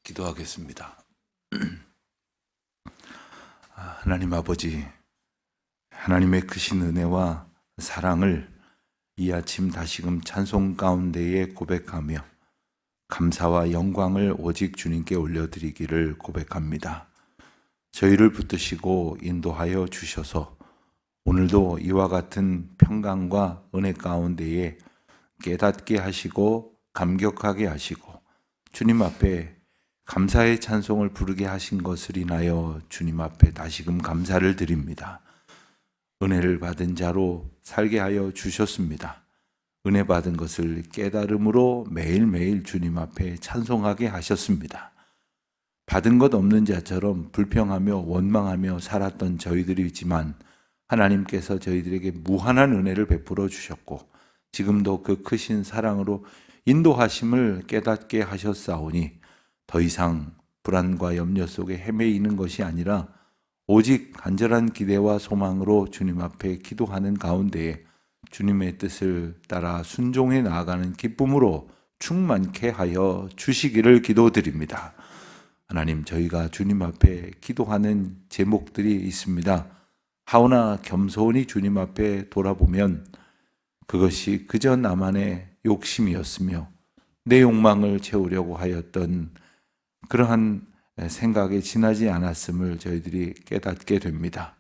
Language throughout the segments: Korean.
기도하겠습니다. 하나님 아버지, 하나님의 크신 은혜와 사랑을 이 아침 다시금 찬송 가운데에 고백하며 감사와 영광을 오직 주님께 올려드리기를 고백합니다. 저희를 붙드시고 인도하여 주셔서 오늘도 이와 같은 평강과 은혜 가운데에 깨닫게 하시고 감격하게 하시고 주님 앞에 감사의 찬송을 부르게 하신 것을 인하여 주님 앞에 다시금 감사를 드립니다. 은혜를 받은 자로 살게 하여 주셨습니다. 은혜 받은 것을 깨달음으로 매일매일 주님 앞에 찬송하게 하셨습니다. 받은 것 없는 자처럼 불평하며 원망하며 살았던 저희들이지만 하나님께서 저희들에게 무한한 은혜를 베풀어 주셨고 지금도 그 크신 사랑으로 인도하심을 깨닫게 하셨사오니 더 이상 불안과 염려 속에 헤매이는 것이 아니라 오직 간절한 기대와 소망으로 주님 앞에 기도하는 가운데에 주님의 뜻을 따라 순종해 나아가는 기쁨으로 충만케 하여 주시기를 기도드립니다. 하나님, 저희가 주님 앞에 기도하는 제목들이 있습니다. 하오나 겸손히 주님 앞에 돌아보면 그것이 그저 나만의 욕심이었으며 내 욕망을 채우려고 하였던 그러한 생각에 지나지 않았음을 저희들이 깨닫게 됩니다.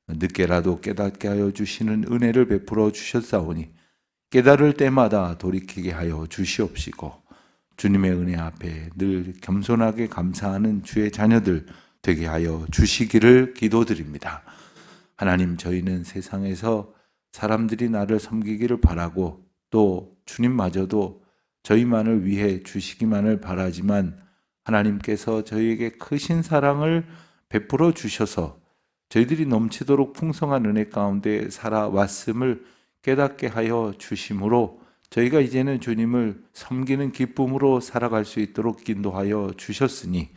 늦게라도 깨닫게 하여 주시는 은혜를 베풀어 주셨사오니 깨달을 때마다 돌이키게 하여 주시옵시고 주님의 은혜 앞에 늘 겸손하게 감사하는 주의 자녀들 되게 하여 주시기를 기도드립니다. 하나님, 저희는 세상에서 사람들이 나를 섬기기를 바라고 또 주님마저도 저희만을 위해 주시기만을 바라지만 하나님께서 저희에게 크신 사랑을 베풀어 주셔서 저희들이 넘치도록 풍성한 은혜 가운데 살아왔음을 깨닫게 하여 주심으로 저희가 이제는 주님을 섬기는 기쁨으로 살아갈 수 있도록 인도하여 주셨으니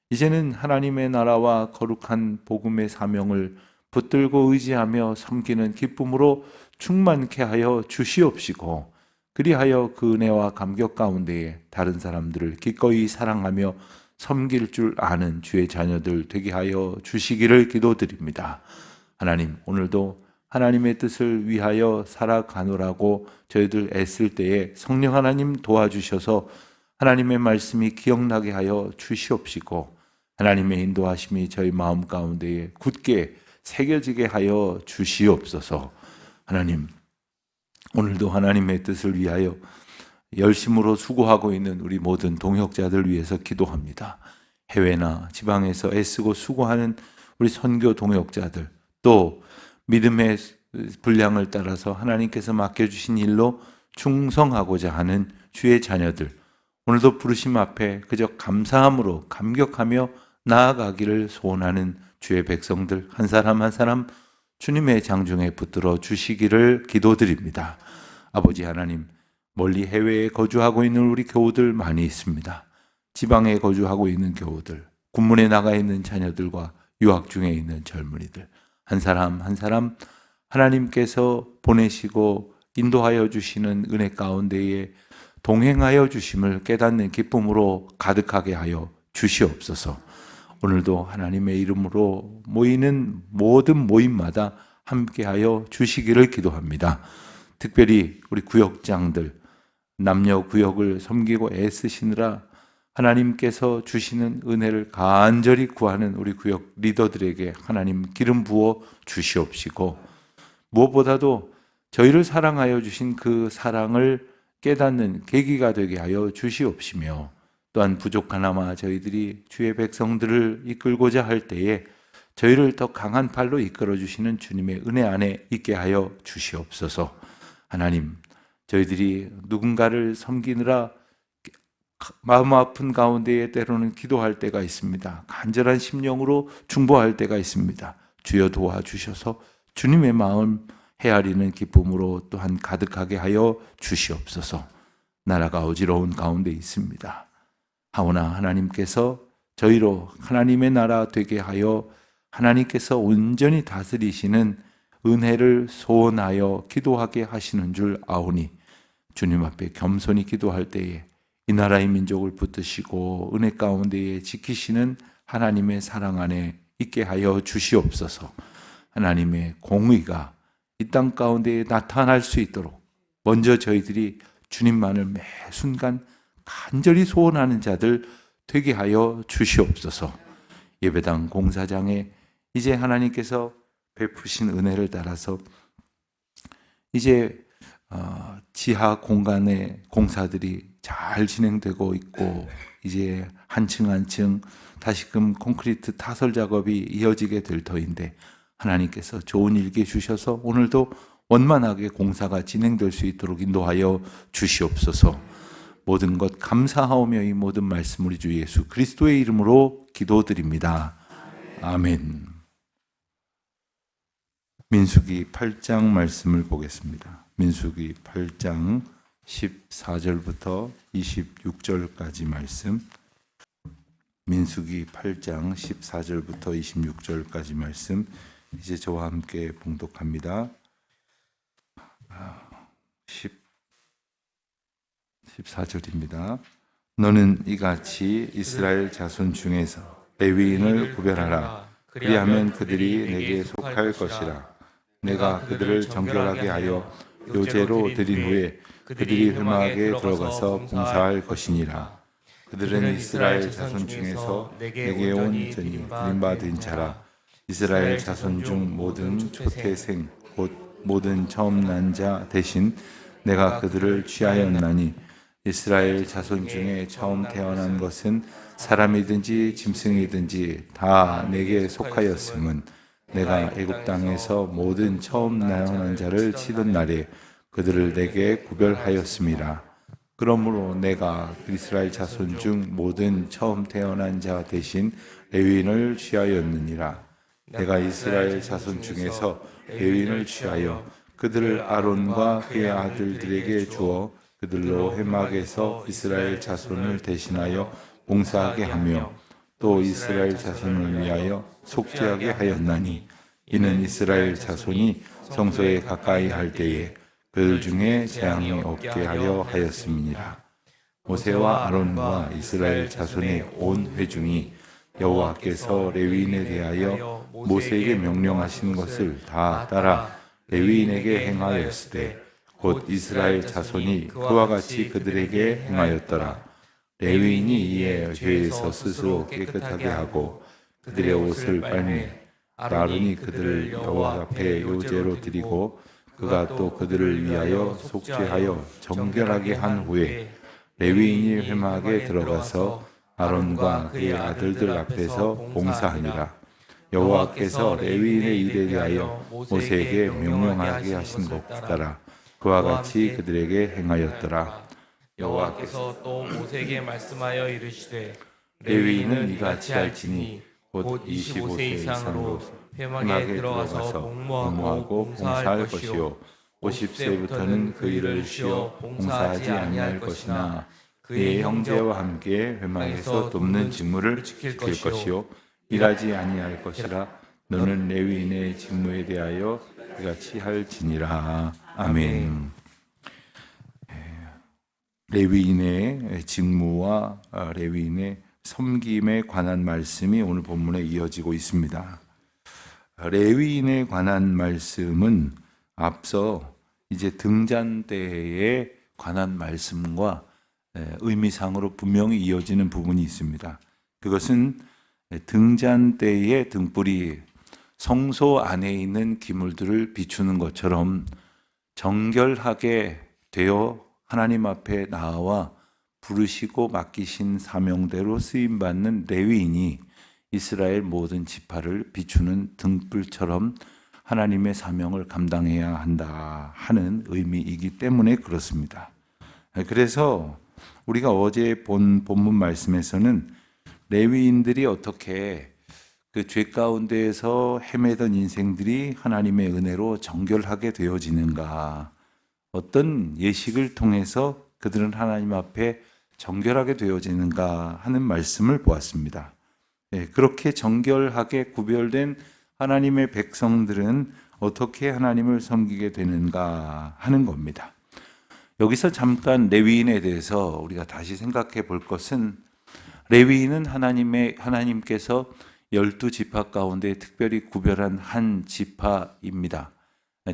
이제는 하나님의 나라와 거룩한 복음의 사명을 붙들고 의지하며 섬기는 기쁨으로 충만케 하여 주시옵시고 그리하여 그 은혜와 감격 가운데에 다른 사람들을 기꺼이 사랑하며 섬길 줄 아는 주의 자녀들 되게 하여 주시기를 기도드립니다. 하나님, 오늘도 하나님의 뜻을 위하여 살아가노라고 저희들 애쓸 때에 성령 하나님 도와주셔서 하나님의 말씀이 기억나게 하여 주시옵시고 하나님의 인도하심이 저희 마음 가운데에 굳게 새겨지게 하여 주시옵소서. 하나님, 오늘도 하나님의 뜻을 위하여 열심으로 수고하고 있는 우리 모든 동역자들 위해서 기도합니다. 해외나 지방에서 애쓰고 수고하는 우리 선교 동역자들, 또 믿음의 분량을 따라서 하나님께서 맡겨주신 일로 충성하고자 하는 주의 자녀들, 오늘도 부르심 앞에 그저 감사함으로 감격하며 나아가기를 소원하는 주의 백성들 한 사람 한 사람 주님의 장중에 붙들어 주시기를 기도드립니다. 아버지 하나님, 멀리 해외에 거주하고 있는 우리 교우들 많이 있습니다. 지방에 거주하고 있는 교우들, 군문에 나가 있는 자녀들과 유학 중에 있는 젊은이들 한 사람 한 사람 하나님께서 보내시고 인도하여 주시는 은혜 가운데에 동행하여 주심을 깨닫는 기쁨으로 가득하게 하여 주시옵소서. 오늘도 하나님의 이름으로 모이는 모든 모임마다 함께하여 주시기를 기도합니다. 특별히 우리 구역장들, 남녀 구역을 섬기고 애쓰시느라 하나님께서 주시는 은혜를 간절히 구하는 우리 구역 리더들에게 하나님 기름 부어 주시옵시고 무엇보다도 저희를 사랑하여 주신 그 사랑을 깨닫는 계기가 되게 하여 주시옵시며 또한 부족하나마 저희들이 주의 백성들을 이끌고자 할 때에 저희를 더 강한 팔로 이끌어 주시는 주님의 은혜 안에 있게 하여 주시옵소서. 하나님, 저희들이 누군가를 섬기느라 마음 아픈 가운데에 때로는 기도할 때가 있습니다. 간절한 심령으로 중보할 때가 있습니다. 주여 도와주셔서 주님의 마음 헤아리는 기쁨으로 또한 가득하게 하여 주시옵소서. 나라가 어지러운 가운데 있습니다. 하오나 하나님께서 저희로 하나님의 나라 되게 하여 하나님께서 온전히 다스리시는 은혜를 소원하여 기도하게 하시는 줄 아오니 주님 앞에 겸손히 기도할 때에 이 나라의 민족을 붙드시고 은혜 가운데에 지키시는 하나님의 사랑 안에 있게 하여 주시옵소서. 하나님의 공의가 이 땅 가운데에 나타날 수 있도록 먼저 저희들이 주님만을 매 순간 간절히 소원하는 자들 되게 하여 주시옵소서. 예배당 공사장에 이제 하나님께서 베푸신 은혜를 따라서 이제 지하 공간의 공사들이 잘 진행되고 있고 이제 한 층 한 층 다시금 콘크리트 타설 작업이 이어지게 될 터인데 하나님께서 좋은 일기 주셔서 오늘도 원만하게 공사가 진행될 수 있도록 인도하여 주시옵소서. 모든 것 감사하오며 이 모든 말씀 우리 주 예수 그리스도의 이름으로 기도드립니다. 아멘. 민수기 8장 말씀을 보겠습니다. 민수기 8장 14절부터 26절까지 말씀. 민수기 8장 14절부터 26절까지 말씀. 이제 저와 함께 봉독합니다. 14절입니다. 너는 이같이 이스라엘 자손 중에서 레위인을 구별하라. 그리하면 그들이 내게 속할 것이라. 내가 그들을 정결하게 하여 요제로 드린 후에 그들이 회막에 들어가서 봉사할 것이니라. 그들은 이스라엘 자손 중에서 내게 온 전이 드림받은 자라. 이스라엘 자손 중 모든 초태생 곧 모든 처음 난 자 대신 내가 그들을 취하였나니 이스라엘 자손 중에 처음 태어난 것은 사람이든지 짐승이든지 다 내게 속하였음은 내가 애굽 땅에서 모든 처음 나온 자를 치던 날에 그들을 내게 구별하였음이라. 그러므로 내가 이스라엘 자손 중 모든 처음 태어난 자 대신 레위인을 취하였느니라. 내가 이스라엘 자손 중에서 레위인을 취하여 그들을 아론과 그의 아들들에게 주어 그들로 회막에서 이스라엘 자손을 대신하여 봉사하게 하며 또 이스라엘 자손을 위하여 속죄하게 하였나니 이는 이스라엘 자손이 성소에 가까이 할 때에 그들 중에 재앙이 없게 하려 하였음이니라. 모세와 아론과 이스라엘 자손의 온 회중이 여호와께서 레위인에 대하여 모세에게 명령하신 것을 다 따라 레위인에게 행하였으되 곧 이스라엘 자손이 그와 같이 그들에게 행하였더라. 레위인이 이에 죄에서 스스로 깨끗하게 하고 그들의 옷을 빨매 아론이 그들을 여호와 앞에 요제로 드리고 그가 또 그들을 위하여 속죄하여 정결하게 한 후에 레위인이 회막에 들어가서 아론과 그의 아들들 앞에서 봉사하니라. 여호와께서 레위인의 일에 대하여 모세에게 명령하게 하신 것 따라 그와 같이 그들에게 행하였더라. 여호와께서 또 모세에게 말씀하여 이르시되 레위인은 이같이 할지니 곧 25세 이상으로 회막에 들어가서 복무하고 봉사할 것이요 50세부터는 그 일을 쉬어 봉사하지 아니할 것이나 그의 형제와 함께 회막에서 돕는 직무를 지킬 것이요 일하지 아니할 것이라. 너는 레위인의 직무에 대하여 그같이 할지니라. 아멘. 레위인의 직무와 레위인의 섬김에 관한 말씀이 오늘 본문에 이어지고 있습니다. 레위인에 관한 말씀은 앞서 이제 등잔대에 관한 말씀과 의미상으로 분명히 이어지는 부분이 있습니다. 그것은 등잔대의 등불이 성소 안에 있는 기물들을 비추는 것처럼 정결하게 되어 하나님 앞에 나와 부르시고 맡기신 사명대로 쓰임받는 레위인이 이스라엘 모든 지파를 비추는 등불처럼 하나님의 사명을 감당해야 한다 하는 의미이기 때문에 그렇습니다. 그래서 우리가 어제 본 본문 말씀에서는 레위인들이 어떻게 그 죄 가운데에서 헤매던 인생들이 하나님의 은혜로 정결하게 되어지는가, 어떤 예식을 통해서 그들은 하나님 앞에 정결하게 되어지는가 하는 말씀을 보았습니다. 그렇게 정결하게 구별된 하나님의 백성들은 어떻게 하나님을 섬기게 되는가 하는 겁니다. 여기서 잠깐 레위인에 대해서 우리가 다시 생각해 볼 것은, 레위인은 하나님께서 12지파 가운데 특별히 구별한 한 지파입니다.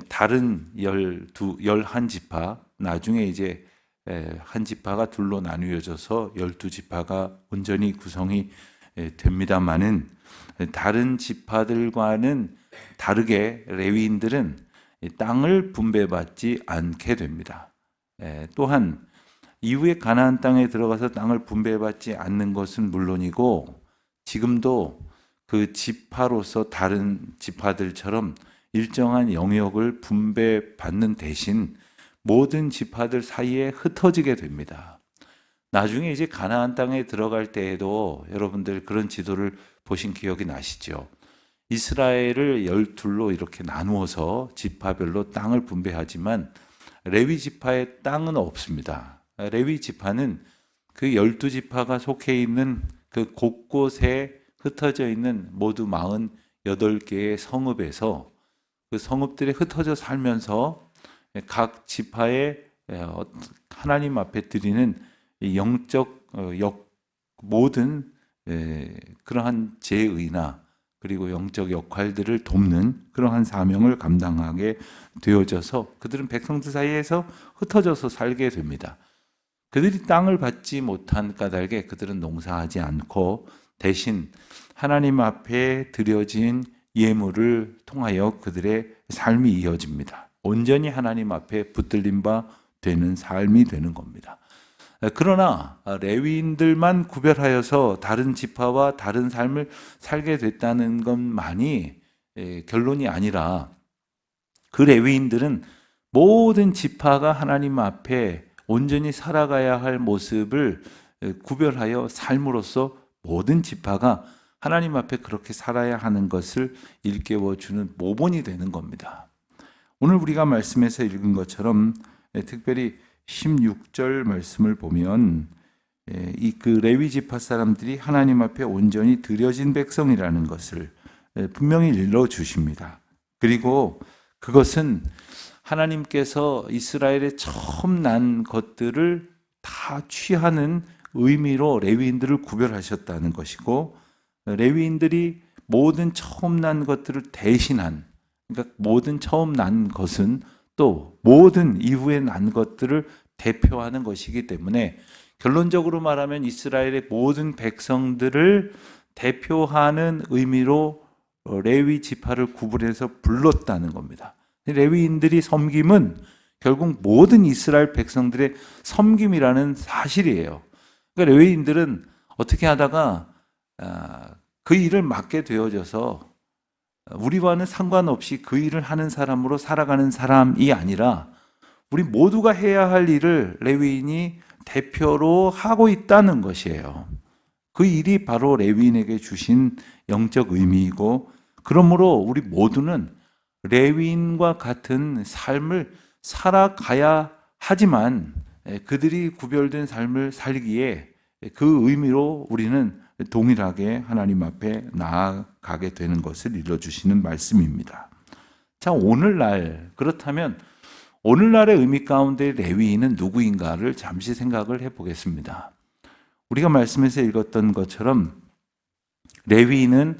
다른 11지파, 나중에 이제 한 지파가 둘로 나누어져서 12지파가 온전히 구성이 됩니다마는, 다른 지파들과는 다르게 레위인들은 땅을 분배받지 않게 됩니다. 또한 이후에 가나안 땅에 들어가서 땅을 분배받지 않는 것은 물론이고, 지금도 그 지파로서 다른 지파들처럼 일정한 영역을 분배받는 대신 모든 지파들 사이에 흩어지게 됩니다. 나중에 이제 가나안 땅에 들어갈 때에도 여러분들 그런 지도를 보신 기억이 나시죠? 이스라엘을 12로 이렇게 나누어서 지파별로 땅을 분배하지만 레위 지파의 땅은 없습니다. 레위 지파는 그 12지파가 속해 있는 그 곳곳에 흩어져 있는 모두 48개의 성읍에서, 그 성읍들에 흩어져 살면서 각 지파의 하나님 앞에 드리는 영적 모든 그러한 제의나 그리고 영적 역할들을 돕는 그러한 사명을 감당하게 되어져서 그들은 백성들 사이에서 흩어져서 살게 됩니다. 그들이 땅을 받지 못한 까닭에 그들은 농사하지 않고 대신 하나님 앞에 드려진 예물을 통하여 그들의 삶이 이어집니다. 온전히 하나님 앞에 붙들림 바 되는 삶이 되는 겁니다. 그러나 레위인들만 구별하여서 다른 지파와 다른 삶을 살게 됐다는 것만이 결론이 아니라, 그 레위인들은 모든 지파가 하나님 앞에 온전히 살아가야 할 모습을 구별하여 삶으로써 모든 지파가 하나님 앞에 그렇게 살아야 하는 것을 일깨워주는 모본이 되는 겁니다. 오늘 우리가 말씀에서 읽은 것처럼 특별히 16절 말씀을 보면 이 그 레위 지파 사람들이 하나님 앞에 온전히 드려진 백성이라는 것을 분명히 일러 주십니다. 그리고 그것은 하나님께서 이스라엘의 처음 난 것들을 다 취하는 의미로 레위인들을 구별하셨다는 것이고, 레위인들이 모든 처음 난 것들을 대신한, 그러니까 모든 처음 난 것은 또 모든 이후에 난 것들을 대표하는 것이기 때문에, 결론적으로 말하면 이스라엘의 모든 백성들을 대표하는 의미로 레위 지파를 구분해서 불렀다는 겁니다. 레위인들이 섬김은 결국 모든 이스라엘 백성들의 섬김이라는 사실이에요. 그러니까 레위인들은 어떻게 하다가 그 일을 맡게 되어져서 우리와는 상관없이 그 일을 하는 사람으로 살아가는 사람이 아니라 우리 모두가 해야 할 일을 레위인이 대표로 하고 있다는 것이에요. 그 일이 바로 레위인에게 주신 영적 의미이고, 그러므로 우리 모두는 레위인과 같은 삶을 살아가야 하지만 그들이 구별된 삶을 살기에 그 의미로 우리는 동일하게 하나님 앞에 나아가게 되는 것을 일러주시는 말씀입니다. 자, 오늘날, 그렇다면 오늘날의 의미 가운데 레위인은 누구인가를 잠시 생각을 해보겠습니다. 우리가 말씀에서 읽었던 것처럼 레위인은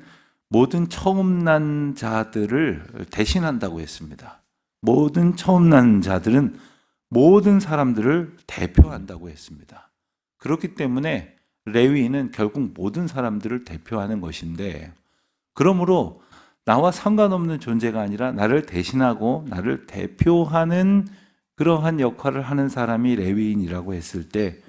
모든 처음 난 자들을 대신한다고 했습니다. 모든 처음 난 자들은 모든 사람들을 대표한다고 했습니다. 그렇기 때문에 레위인은 결국 모든 사람들을 대표하는 것인데, 그러므로 나와 상관없는 존재가 아니라 나를 대신하고 나를 대표하는 그러한 역할을 하는 사람이 레위인이라고 했을 때,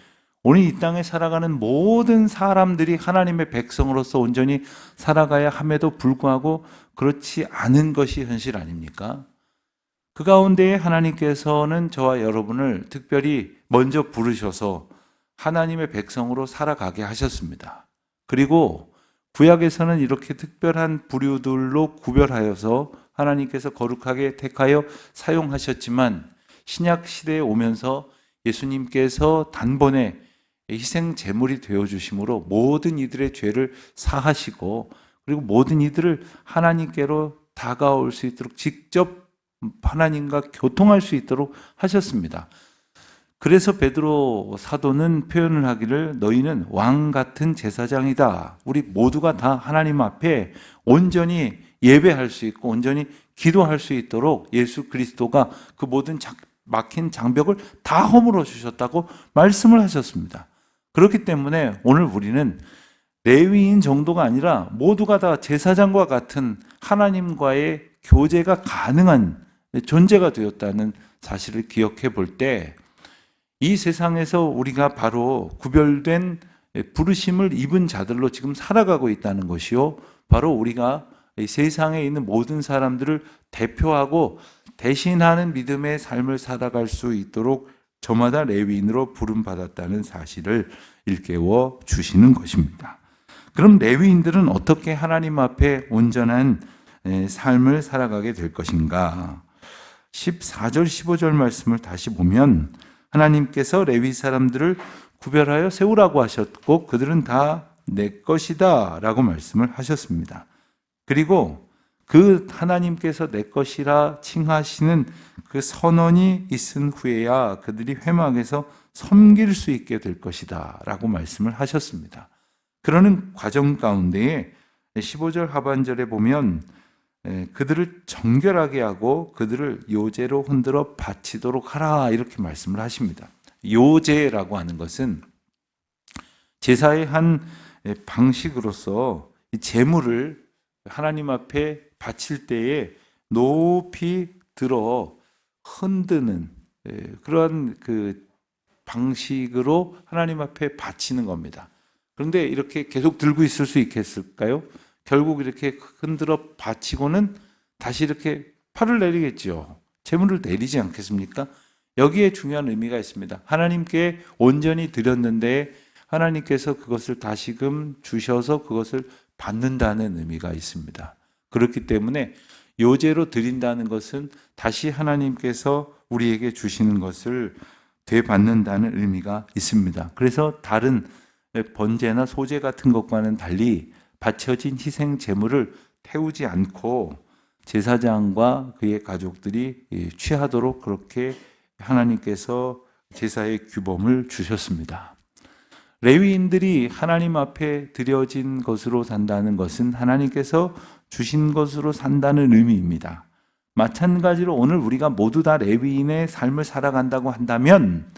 오늘 이 땅에 살아가는 모든 사람들이 하나님의 백성으로서 온전히 살아가야 함에도 불구하고 그렇지 않은 것이 현실 아닙니까? 그 가운데 하나님께서는 저와 여러분을 특별히 먼저 부르셔서 하나님의 백성으로 살아가게 하셨습니다. 그리고 구약에서는 이렇게 특별한 부류들로 구별하여서 하나님께서 거룩하게 택하여 사용하셨지만, 신약 시대에 오면서 예수님께서 단번에 희생 제물이 되어 주심으로 모든 이들의 죄를 사하시고, 그리고 모든 이들을 하나님께로 다가올 수 있도록 직접 하나님과 교통할 수 있도록 하셨습니다. 그래서 베드로 사도는 표현을 하기를 너희는 왕 같은 제사장이다. 우리 모두가 다 하나님 앞에 온전히 예배할 수 있고 온전히 기도할 수 있도록 예수 그리스도가 그 모든 막힌 장벽을 다 허물어 주셨다고 말씀을 하셨습니다. 그렇기 때문에 오늘 우리는 레위인 정도가 아니라 모두가 다 제사장과 같은 하나님과의 교제가 가능한 존재가 되었다는 사실을 기억해 볼 때 이 세상에서 우리가 바로 구별된 부르심을 입은 자들로 지금 살아가고 있다는 것이요. 바로 우리가 이 세상에 있는 모든 사람들을 대표하고 대신하는 믿음의 삶을 살아갈 수 있도록 저마다 레위인으로 부름받았다는 사실을 일깨워 주시는 것입니다. 그럼 레위인들은 어떻게 하나님 앞에 온전한 삶을 살아가게 될 것인가? 14절 15절 말씀을 다시 보면 하나님께서 레위 사람들을 구별하여 세우라고 하셨고 그들은 다 내 것이다 라고 말씀을 하셨습니다. 그리고 그 하나님께서 내 것이라 칭하시는 그 선언이 있은 후에야 그들이 회막에서 섬길 수 있게 될 것이다 라고 말씀을 하셨습니다. 그러는 과정 가운데에 15절 하반절에 보면 그들을 정결하게 하고 그들을 요제로 흔들어 바치도록 하라 이렇게 말씀을 하십니다. 요제라고 하는 것은 제사의 한 방식으로서 이 제물을 하나님 앞에 바칠 때에 높이 들어 흔드는 그러한 그 방식으로 하나님 앞에 바치는 겁니다. 그런데 이렇게 계속 들고 있을 수 있겠을까요? 결국 이렇게 흔들어 바치고는 다시 이렇게 팔을 내리겠죠. 제물을 내리지 않겠습니까? 여기에 중요한 의미가 있습니다. 하나님께 온전히 드렸는데 하나님께서 그것을 다시금 주셔서 그것을 받는다는 의미가 있습니다. 그렇기 때문에 요제로 드린다는 것은 다시 하나님께서 우리에게 주시는 것을 되받는다는 의미가 있습니다. 그래서 다른 번제나 소제 같은 것과는 달리 바쳐진 희생 제물을 태우지 않고 제사장과 그의 가족들이 취하도록 그렇게 하나님께서 제사의 규범을 주셨습니다. 레위인들이 하나님 앞에 드려진 것으로 산다는 것은 하나님께서 주신 것으로 산다는 의미입니다. 마찬가지로 오늘 우리가 모두 다 레위인의 삶을 살아간다고 한다면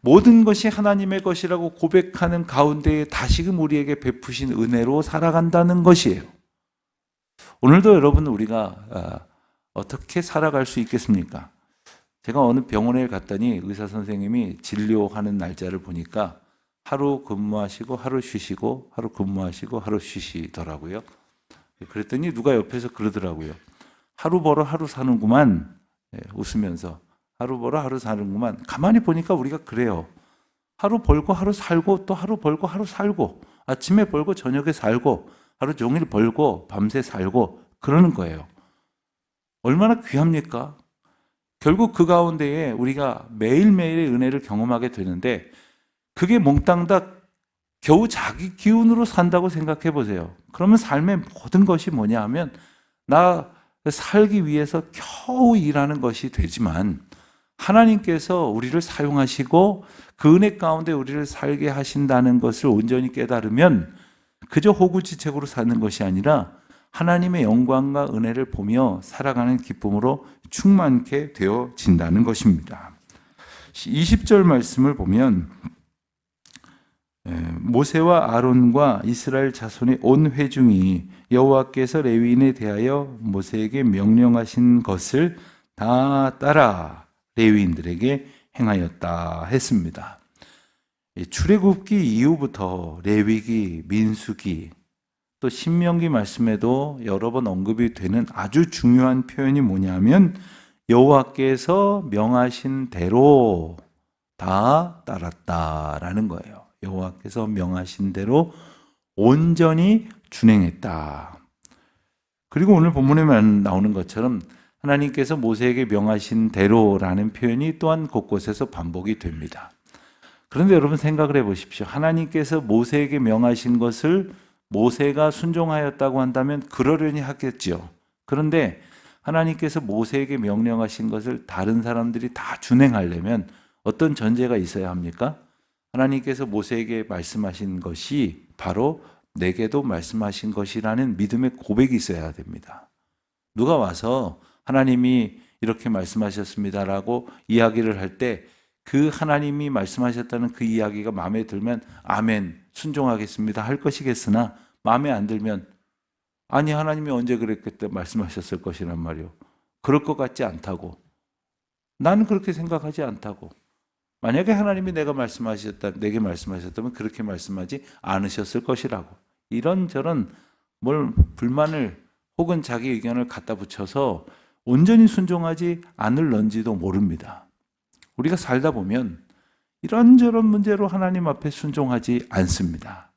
모든 것이 하나님의 것이라고 고백하는 가운데에 다시금 우리에게 베푸신 은혜로 살아간다는 것이에요. 오늘도 여러분 우리가 어떻게 살아갈 수 있겠습니까? 제가 어느 병원에 갔더니 의사 선생님이 진료하는 날짜를 보니까 하루 근무하시고 하루 쉬시고 하루 근무하시고 하루 쉬시더라고요. 그랬더니 누가 옆에서 그러더라고요. 하루 벌어 하루 사는구만. 웃으면서 하루 벌어 하루 사는구만. 가만히 보니까 우리가 그래요. 하루 벌고 하루 살고 또 하루 벌고 하루 살고 아침에 벌고 저녁에 살고 하루 종일 벌고 밤새 살고 그러는 거예요. 얼마나 귀합니까? 결국 그 가운데에 우리가 매일매일의 은혜를 경험하게 되는데 그게 몽땅 다 겨우 자기 기운으로 산다고 생각해 보세요. 그러면 삶의 모든 것이 뭐냐 하면 나 살기 위해서 겨우 일하는 것이 되지만 하나님께서 우리를 사용하시고 그 은혜 가운데 우리를 살게 하신다는 것을 온전히 깨달으면 그저 호구지책으로 사는 것이 아니라 하나님의 영광과 은혜를 보며 살아가는 기쁨으로 충만케 되어진다는 것입니다. 20절 말씀을 보면 모세와 아론과 이스라엘 자손의 온 회중이 여호와께서 레위인에 대하여 모세에게 명령하신 것을 다 따라 레위인들에게 행하였다 했습니다. 출애굽기 이후부터 레위기, 민수기, 또 신명기 말씀에도 여러 번 언급이 되는 아주 중요한 표현이 뭐냐면 여호와께서 명하신 대로 다 따랐다라는 거예요. 여호와께서 명하신 대로 온전히 준행했다. 그리고 오늘 본문에 나오는 것처럼 하나님께서 모세에게 명하신 대로라는 표현이 또한 곳곳에서 반복이 됩니다. 그런데 여러분 생각을 해보십시오. 하나님께서 모세에게 명하신 것을 모세가 순종하였다고 한다면 그러려니 하겠죠. 그런데 하나님께서 모세에게 명령하신 것을 다른 사람들이 다 준행하려면 어떤 전제가 있어야 합니까? 하나님께서 모세에게 말씀하신 것이 바로 내게도 말씀하신 것이라는 믿음의 고백이 있어야 됩니다. 누가 와서 하나님이 이렇게 말씀하셨습니다라고 이야기를 할 때 그 하나님이 말씀하셨다는 그 이야기가 마음에 들면 아멘, 순종하겠습니다 할 것이겠으나 마음에 안 들면 아니 하나님이 언제 그랬겠다 말씀하셨을 것이란 말이요. 그럴 것 같지 않다고. 나는 그렇게 생각하지 않다고. 만약에 하나님이 내게 말씀하셨다면 그렇게 말씀하지 않으셨을 것이라고. 이런저런 불만을 혹은 자기 의견을 갖다 붙여서 온전히 순종하지 않을런지도 모릅니다. 우리가 살다 보면 이런저런 문제로 하나님 앞에 순종하지 않습니다.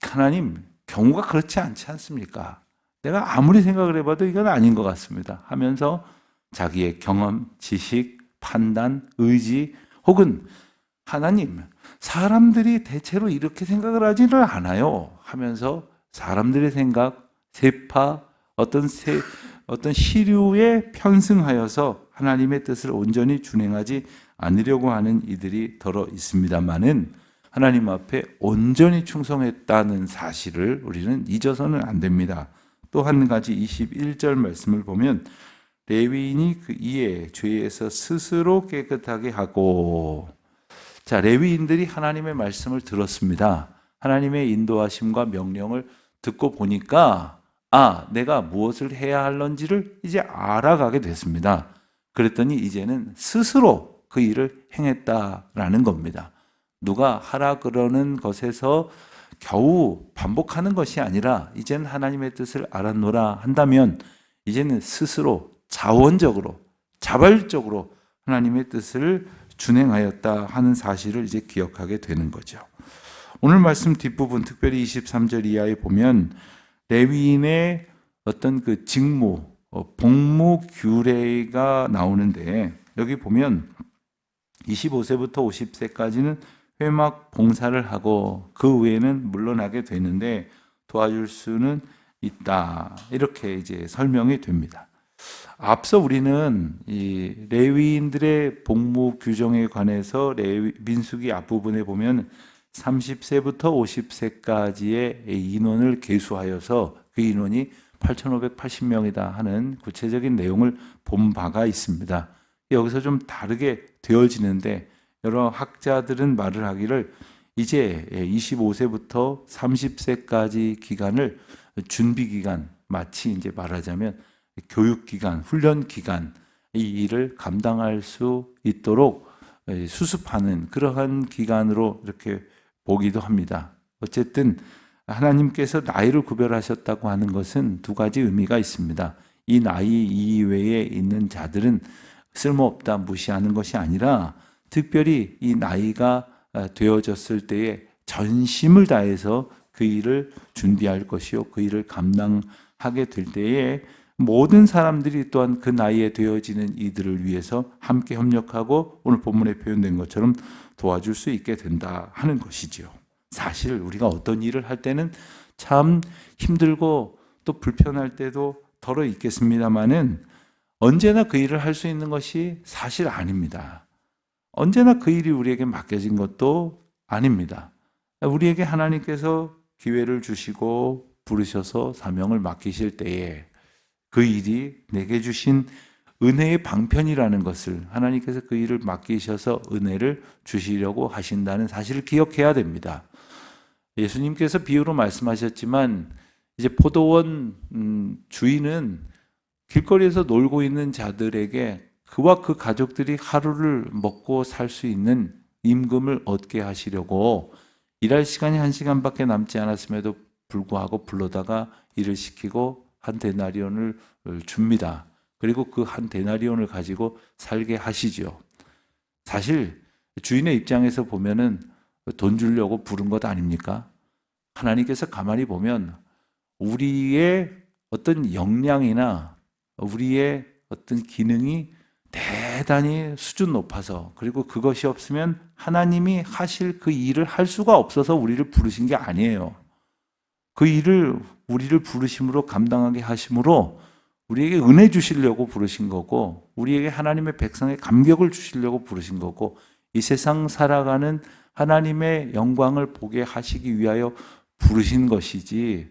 하나님, 경우가 그렇지 않지 않습니까? 내가 아무리 생각을 해봐도 이건 아닌 것 같습니다 하면서 자기의 경험, 지식, 판단, 의지 혹은 하나님, 사람들이 대체로 이렇게 생각을 하지는 않아요 하면서 사람들의 생각, 세파, 어떤 시류에 편승하여서 하나님의 뜻을 온전히 준행하지 않으려고 하는 이들이 더러 있습니다만은 하나님 앞에 온전히 충성했다는 사실을 우리는 잊어서는 안 됩니다. 또 한 가지 21절 말씀을 보면 레위인이 그 이에 죄에서 스스로 깨끗하게 하고, 자, 레위인들이 하나님의 말씀을 들었습니다. 하나님의 인도하심과 명령을 듣고 보니까 내가 무엇을 해야 할런지를 이제 알아가게 됐습니다. 그랬더니 이제는 스스로 그 일을 행했다라는 겁니다. 누가 하라 그러는 것에서 겨우 반복하는 것이 아니라 이제는 하나님의 뜻을 알았노라 한다면 이제는 스스로 자원적으로 자발적으로 하나님의 뜻을 준행하였다 하는 사실을 이제 기억하게 되는 거죠. 오늘 말씀 뒷부분 특별히 23절 이하에 보면 레위인의 어떤 그 직무, 복무 규례가 나오는데 여기 보면 25세부터 50세까지는 회막 봉사를 하고 그 외에는 물러나게 되는데 도와줄 수는 있다. 이렇게 이제 설명이 됩니다. 앞서 우리는 이 레위인들의 복무 규정에 관해서 민수기 앞부분에 보면 30세부터 50세까지의 인원을 계수하여서 그 인원이 8,580명이다 하는 구체적인 내용을 본 바가 있습니다. 여기서 좀 다르게 되어지는데 여러 학자들은 말을 하기를 이제 25세부터 30세까지 기간을 준비 기간, 마치 이제 말하자면 교육 기간, 훈련 기간 이 일을 감당할 수 있도록 수습하는 그러한 기간으로 이렇게 보기도 합니다. 어쨌든 하나님께서 나이를 구별하셨다고 하는 것은 두 가지 의미가 있습니다. 이 나이 이외에 있는 자들은 쓸모없다 무시하는 것이 아니라 특별히 이 나이가 되어졌을 때에 전심을 다해서 그 일을 준비할 것이요 그 일을 감당하게 될 때에 모든 사람들이 또한 그 나이에 되어지는 이들을 위해서 함께 협력하고 오늘 본문에 표현된 것처럼 도와줄 수 있게 된다 하는 것이지요. 사실 우리가 어떤 일을 할 때는 참 힘들고 또 불편할 때도 덜어 있겠습니다만은 언제나 그 일을 할 수 있는 것이 사실 아닙니다. 언제나 그 일이 우리에게 맡겨진 것도 아닙니다. 우리에게 하나님께서 기회를 주시고 부르셔서 사명을 맡기실 때에 그 일이 내게 주신 은혜의 방편이라는 것을 하나님께서 그 일을 맡기셔서 은혜를 주시려고 하신다는 사실을 기억해야 됩니다. 예수님께서 비유로 말씀하셨지만 이제 포도원 주인은 길거리에서 놀고 있는 자들에게 그와 그 가족들이 하루를 먹고 살 수 있는 임금을 얻게 하시려고 일할 시간이 1시간밖에 남지 않았음에도 불구하고 불러다가 일을 시키고 한 데나리온을 줍니다. 그리고 그 한 데나리온을 가지고 살게 하시죠. 사실 주인의 입장에서 보면은 돈 주려고 부른 것 아닙니까? 하나님께서 가만히 보면 우리의 어떤 역량이나 우리의 어떤 기능이 대단히 수준 높아서 그리고 그것이 없으면 하나님이 하실 그 일을 할 수가 없어서 우리를 부르신 게 아니에요. 그 일을 우리를 부르심으로 감당하게 하심으로 우리에게 은혜 주시려고 부르신 거고, 우리에게 하나님의 백성의 감격을 주시려고 부르신 거고, 이 세상 살아가는 하나님의 영광을 보게 하시기 위하여 부르신 것이지,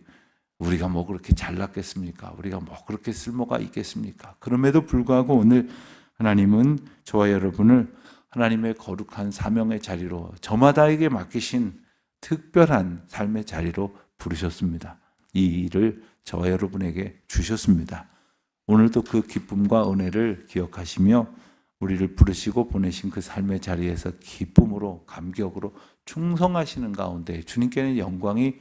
우리가 뭐 그렇게 잘났겠습니까? 우리가 뭐 그렇게 쓸모가 있겠습니까? 그럼에도 불구하고 오늘 하나님은 저와 여러분을 하나님의 거룩한 사명의 자리로, 저마다에게 맡기신 특별한 삶의 자리로 부르셨습니다. 이 일을 저와 여러분에게 주셨습니다. 오늘도 그 기쁨과 은혜를 기억하시며 우리를 부르시고 보내신 그 삶의 자리에서 기쁨으로, 감격으로 충성하시는 가운데 주님께는 영광이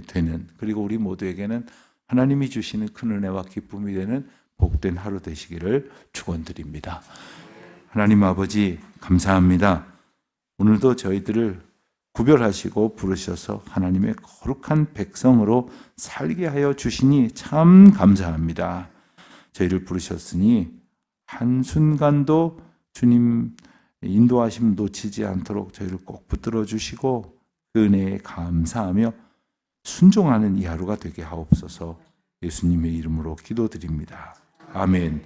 되는, 그리고 우리 모두에게는 하나님이 주시는 큰 은혜와 기쁨이 되는 복된 하루 되시기를 축원드립니다. 하나님 아버지 감사합니다. 오늘도 저희들을 구별하시고 부르셔서 하나님의 거룩한 백성으로 살게 하여 주시니 참 감사합니다. 저희를 부르셨으니 한순간도 주님 인도하심 놓치지 않도록 저희를 꼭 붙들어 주시고 그 은혜에 감사하며 순종하는 이 하루가 되게 하옵소서. 예수님의 이름으로 기도드립니다. 아멘.